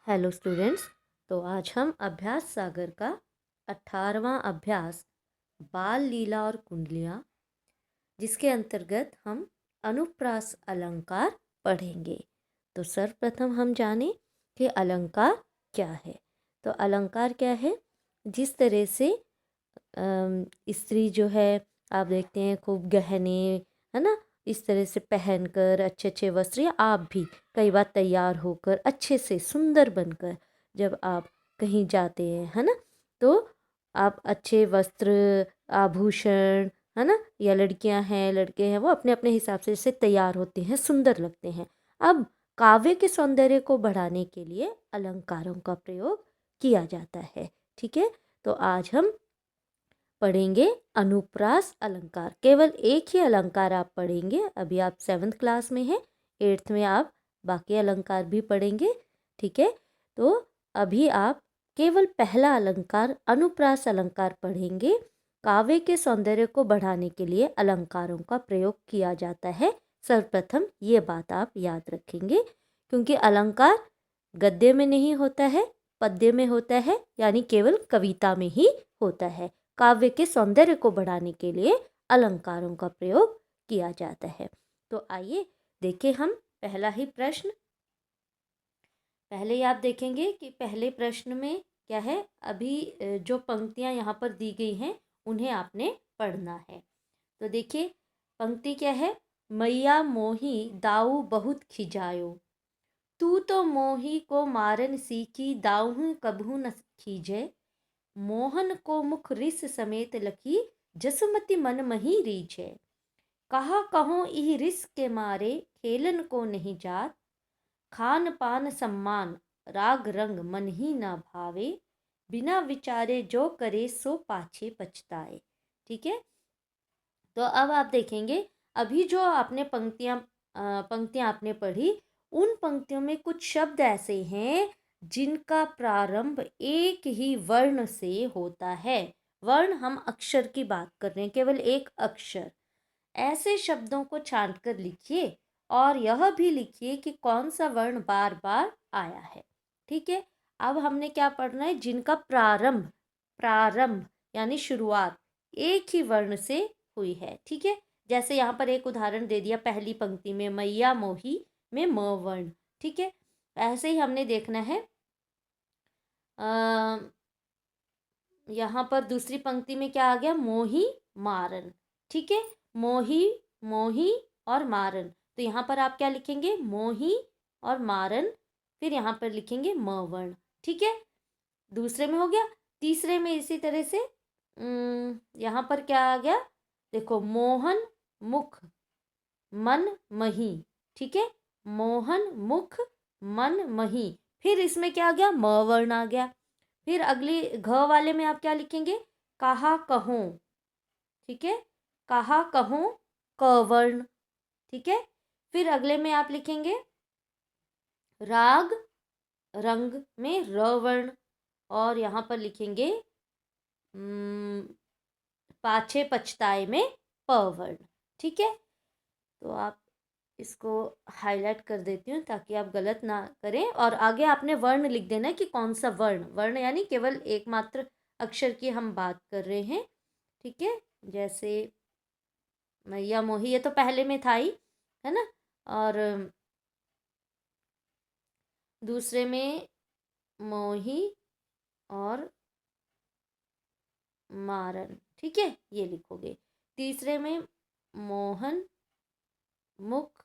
Hello students. तो आज हम अभ्यास सागर का 18वां अभ्यास बाल लीला और कुंडलियाँ, जिसके अंतर्गत हम अनुप्रास अलंकार पढ़ेंगे। तो सर्वप्रथम हम जानें कि अलंकार क्या है। तो अलंकार क्या है? जिस तरह से स्त्री जो है, आप देखते हैं खूब गहने, है ना, इस तरह से पहनकर अच्छे अच्छे वस्त्र, या आप भी कई बार तैयार होकर अच्छे से सुंदर बनकर जब आप कहीं जाते हैं, है ना, तो आप अच्छे वस्त्र, आभूषण, है ना, या लड़कियां हैं लड़के हैं, वो अपने अपने हिसाब से जैसे तैयार होते हैं, सुंदर लगते हैं। अब काव्य के सौंदर्य को बढ़ाने के लिए अलंकारों का प्रयोग किया जाता है। ठीक है, तो आज हम पढ़ेंगे अनुप्रास अलंकार। केवल एक ही अलंकार आप पढ़ेंगे। अभी आप 7th क्लास में हैं, 8th में आप बाकी अलंकार भी पढ़ेंगे। ठीक है, तो अभी आप केवल पहला अलंकार अनुप्रास अलंकार पढ़ेंगे। काव्य के सौंदर्य को बढ़ाने के लिए अलंकारों का प्रयोग किया जाता है। सर्वप्रथम ये बात आप याद रखेंगे, क्योंकि अलंकार गद्य में नहीं होता है, पद्य में होता है, यानी केवल कविता में ही होता है। काव्य के सौंदर्य को बढ़ाने के लिए अलंकारों का प्रयोग किया जाता है। तो आइए देखें हम पहला ही प्रश्न। पहले ही आप देखेंगे कि पहले प्रश्न में क्या है। अभी जो पंक्तियां यहाँ पर दी गई हैं उन्हें आपने पढ़ना है। तो देखिए, पंक्ति क्या है। मैया मोही दाऊ बहुत खिजायो, तू तो मोही को मारन सीखी, दाऊ कभू न खीजे। मोहन को मुख रिस समेत लखी, जसमति मन मही रीझे। कहा कहो इह रिस के मारे, खेलन को नहीं जात। खान पान सम्मान राग रंग मन ही ना भावे, बिना विचारे जो करे सो पाछे पछताए। ठीक है, तो अब आप देखेंगे, अभी जो आपने पंक्तियां आपने पढ़ी, उन पंक्तियों में कुछ शब्द ऐसे हैं जिनका प्रारंभ एक ही वर्ण से होता है। वर्ण, हम अक्षर की बात कर रहे हैं, केवल एक अक्षर। ऐसे शब्दों को छांट कर लिखिए और यह भी लिखिए कि कौन सा वर्ण बार बार आया है। ठीक है, अब हमने क्या पढ़ना है, जिनका प्रारंभ प्रारंभ यानी शुरुआत एक ही वर्ण से हुई है। ठीक है, जैसे यहाँ पर एक उदाहरण दे दिया पहली पंक्ति में, मैया मोही में म वर्ण। ठीक है, ऐसे ही हमने देखना है यहाँ पर दूसरी पंक्ति में क्या आ गया, मोही मारन। ठीक है, मोही मोही और मारन। तो यहाँ पर आप क्या लिखेंगे, मोही और मारन, फिर यहाँ पर लिखेंगे म वर्ण। ठीक है, दूसरे में हो गया। तीसरे में इसी तरह से यहाँ पर क्या आ गया, देखो, मोहन मुख मन मही। ठीक है, मोहन मुख मन मही। फिर इसमें क्या आ गया, म वर्ण आ गया। फिर अगली घ वाले में आप क्या लिखेंगे, कहा कहूँ। ठीक है, कहा कहूँ क वर्ण। ठीक है, फिर अगले में आप लिखेंगे राग रंग में र वर्ण, और यहाँ पर लिखेंगे पाछे पछताए में प वर्ण। ठीक है, तो आप इसको हाईलाइट कर देती हूँ ताकि आप गलत ना करें, और आगे आपने वर्ण लिख देना कि कौन सा वर्ण। वर्ण यानी केवल एकमात्र अक्षर की हम बात कर रहे हैं। ठीक है, जैसे मैया मोही, ये तो पहले में था ही, है ना, और दूसरे में मोही और मारन। ठीक है, ये लिखोगे। तीसरे में मोहन मुख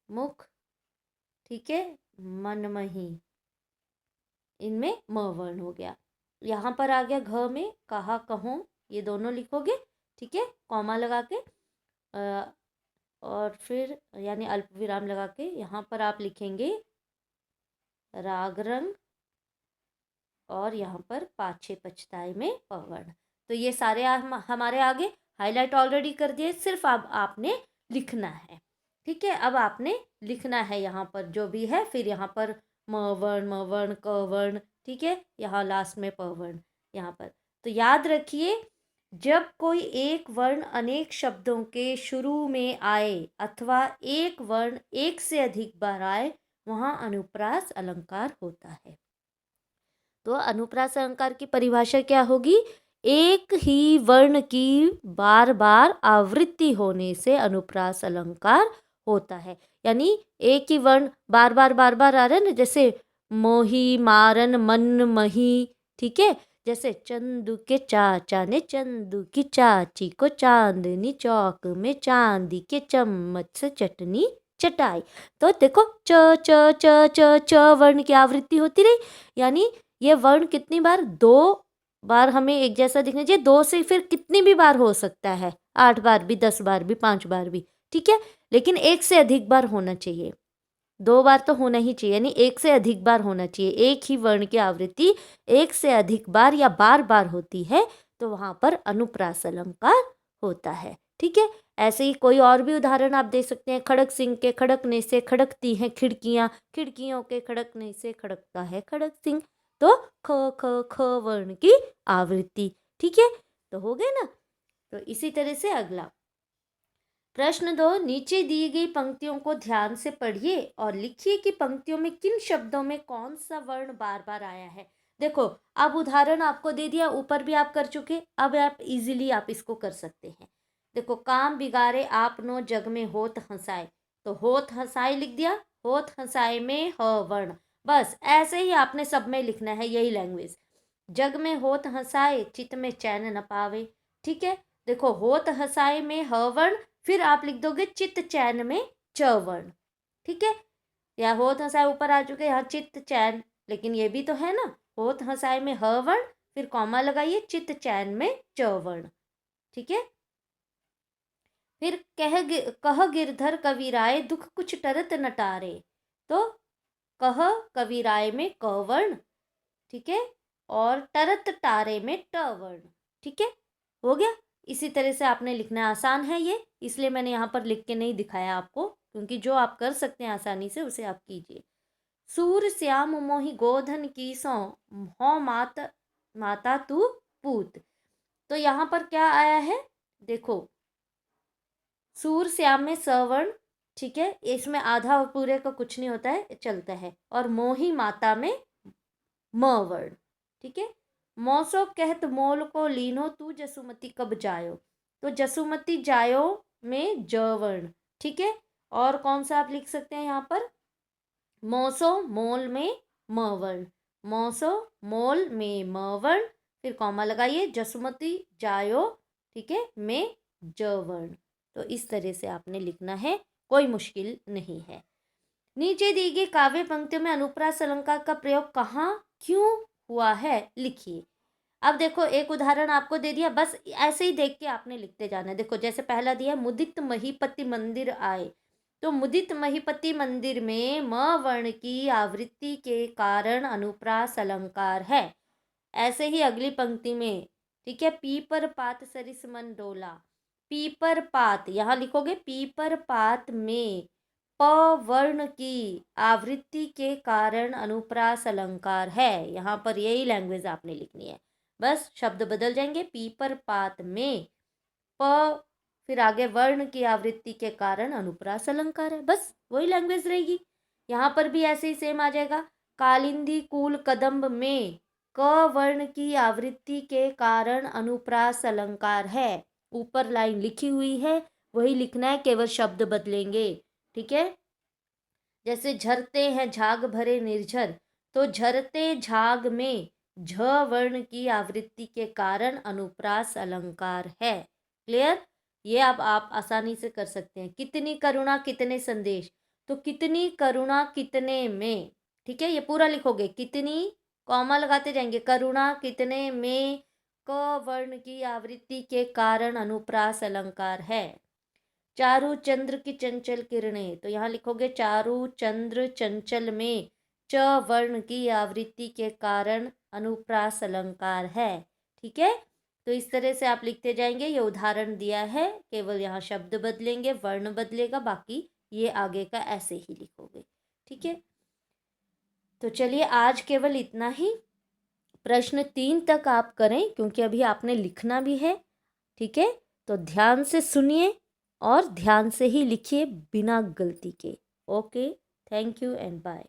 मुख, ठीक है, मनमही, इनमें म वर्ण हो गया। यहाँ पर आ गया घ में कहा कहूँ, ये दोनों लिखोगे। ठीक है, कॉमा लगा के और फिर यानी अल्प विराम लगा के यहाँ पर आप लिखेंगे राग रंग, और यहाँ पर पाछे पछताए में पवर्ण। तो ये सारे हमारे आगे हाईलाइट ऑलरेडी कर दिए, सिर्फ अब आपने लिखना है। ठीक है, अब आपने लिखना है यहाँ पर जो भी है, फिर यहाँ पर म वर्ण क वर्ण। ठीक है, यहाँ लास्ट में प वर्ण यहाँ पर। तो याद रखिए, जब कोई एक वर्ण अनेक शब्दों के शुरू में आए अथवा एक वर्ण एक से अधिक बार आए, वहाँ अनुप्रास अलंकार होता है। तो अनुप्रास अलंकार की परिभाषा क्या होगी? एक ही वर्ण की बार बार आवृत्ति होने से अनुप्रास अलंकार होता है। यानी एक ही वर्ण बार बार आ रहा है ना, जैसे मोही, मारन, मन, मही, ठीक है। जैसे चंदू के चाचा ने चंदू की चाची को चांदनी चौक में चांदी के चम्मच से चटनी चटाई। तो देखो च च च च च वर्ण की आवृत्ति होती रही। यानी ये वर्ण कितनी बार? 2 बार हमें एक जैसा दिखना चाहिए। 2 से फिर कितनी भी बार हो सकता है, 8 बार भी, 10 बार भी, 5 बार भी, ठीक है। लेकिन 1 से अधिक बार होना चाहिए। 2 बार तो होना ही चाहिए, यानी 1 से अधिक बार होना चाहिए। एक ही वर्ण की आवृत्ति 1 से अधिक बार या बार बार होती है तो वहां पर अनुप्रास अलंकार होता है, ठीक है। ऐसे ही कोई और भी उदाहरण आप दे सकते हैं। खड़क सिंह के खड़कने से खड़कती हैं खिड़कियां, खिड़कियों के खड़कने से खड़कता है खड़क सिंह। तो ख ख ख वर्ण की आवृत्ति, ठीक है। तो हो गए ना। तो इसी तरह से अगला प्रश्न 2, नीचे दी गई पंक्तियों को ध्यान से पढ़िए और लिखिए कि पंक्तियों में किन शब्दों में कौन सा वर्ण बार बार आया है। देखो अब उदाहरण आपको दे दिया, ऊपर भी आप कर चुके, अब आप इजीली आप इसको कर सकते हैं। देखो, काम बिगाड़े आप नो जग में होत हंसाए, तो होत हंसाए लिख दिया, होत हंसाए में ह वर्ण। बस ऐसे ही आपने सब में लिखना है, यही लैंग्वेज। जग में होत हंसाए चित में चैन न पावे, ठीक है। देखो होत हंसाए में ह वर्ण, फिर आप लिख दोगे चित्त चैन में च वर्ण, ठीक है। या होत हंसाए ऊपर आ चुके, यहाँ चित्त चैन, लेकिन ये भी तो है ना, होत हंसाए में ह वर्ण, फिर कॉमा लगाइए, चित्त चैन में च वर्ण, ठीक है। फिर कह गिरधर कविराय दुख कुछ टरत नटारे, तो कह कविराय में क वर्ण, ठीक है, और टरत टारे में ट वर्ण, ठीक है। हो गया। इसी तरह से आपने लिखना है, आसान है ये, इसलिए मैंने यहाँ पर लिख के नहीं दिखाया आपको, क्योंकि जो आप कर सकते हैं आसानी से उसे आप कीजिए। सूर श्याम मोहि गोधन की सौ हो माता तू पूत, तो यहाँ पर क्या आया है? देखो, सूर श्याम में सवर्ण, ठीक है, इसमें आधा और पूरे का कुछ नहीं होता है, चलता है। और मोही माता में म वर्ण, ठीक है। मौसो कहत मोल को लीनो तू जसुमती कब जायो, तो जसुमती जायो में ज वर्ण, ठीक है। और कौन सा आप लिख सकते हैं यहाँ पर? मौसो मोल में म वर्ण, मौसो मोल में म वर्ण, फिर कॉमा लगाइए, जसुमती जायो, ठीक है, में ज वर्ण। तो इस तरह से आपने लिखना है, कोई मुश्किल नहीं है। नीचे दी गई काव्य पंक्तियों में अनुप्रास अलंकार का प्रयोग कहाँ क्यों हुआ है, लिखिए। अब देखो एक उदाहरण आपको दे दिया, बस ऐसे ही देख के आपने लिखते जाना है। देखो जैसे पहला दिया, मुदित महीपति मंदिर आए, तो मुदित महीपति मंदिर में म वर्ण की आवृत्ति के कारण अनुप्रास अलंकार है। ऐसे ही अगली पंक्ति में, ठीक है, पीपर पात सरिस मन डोला, पीपर पात यहाँ लिखोगे, पीपर पात में प वर्ण की आवृत्ति के कारण अनुप्रास अलंकार है। यहाँ पर यही लैंग्वेज आपने लिखनी है, बस शब्द बदल जाएंगे। पीपर पात में प, फिर आगे वर्ण की आवृत्ति के कारण अनुप्रास अलंकार है, बस वही लैंग्वेज रहेगी। यहाँ पर भी ऐसे ही सेम आ जाएगा। कालिंदी कूल कदम्ब में क वर्ण की आवृत्ति के कारण अनुप्रास अलंकार है। ऊपर लाइन लिखी हुई है, वही लिखना है, केवल शब्द बदलेंगे, ठीक है। जैसे झरते हैं झाग भरे निर्झर, तो झरते झाग में झ वर्ण की आवृत्ति के कारण अनुप्रास अलंकार है। क्लियर? ये अब आप आसानी से कर सकते हैं। कितनी करुणा कितने संदेश, तो कितनी करुणा कितने में, ठीक है, ये पूरा लिखोगे, कितनी कॉमा लगाते जाएंगे, करुणा कितने में क वर्ण की आवृत्ति के कारण अनुप्रास अलंकार है। चारु चंद्र की चंचल किरणें, तो यहाँ लिखोगे चारु चंद्र चंचल में च वर्ण की आवृत्ति के कारण अनुप्रास अलंकार है, ठीक है। तो इस तरह से आप लिखते जाएंगे। ये उदाहरण दिया है, केवल यहाँ शब्द बदलेंगे, वर्ण बदलेगा, बाकी ये आगे का ऐसे ही लिखोगे, ठीक है। तो चलिए आज केवल इतना ही। प्रश्न 3 तक आप करें, क्योंकि अभी आपने लिखना भी है, ठीक है। तो ध्यान से सुनिए और ध्यान से ही लिखिए, बिना गलती के। Okay. Thank you and bye.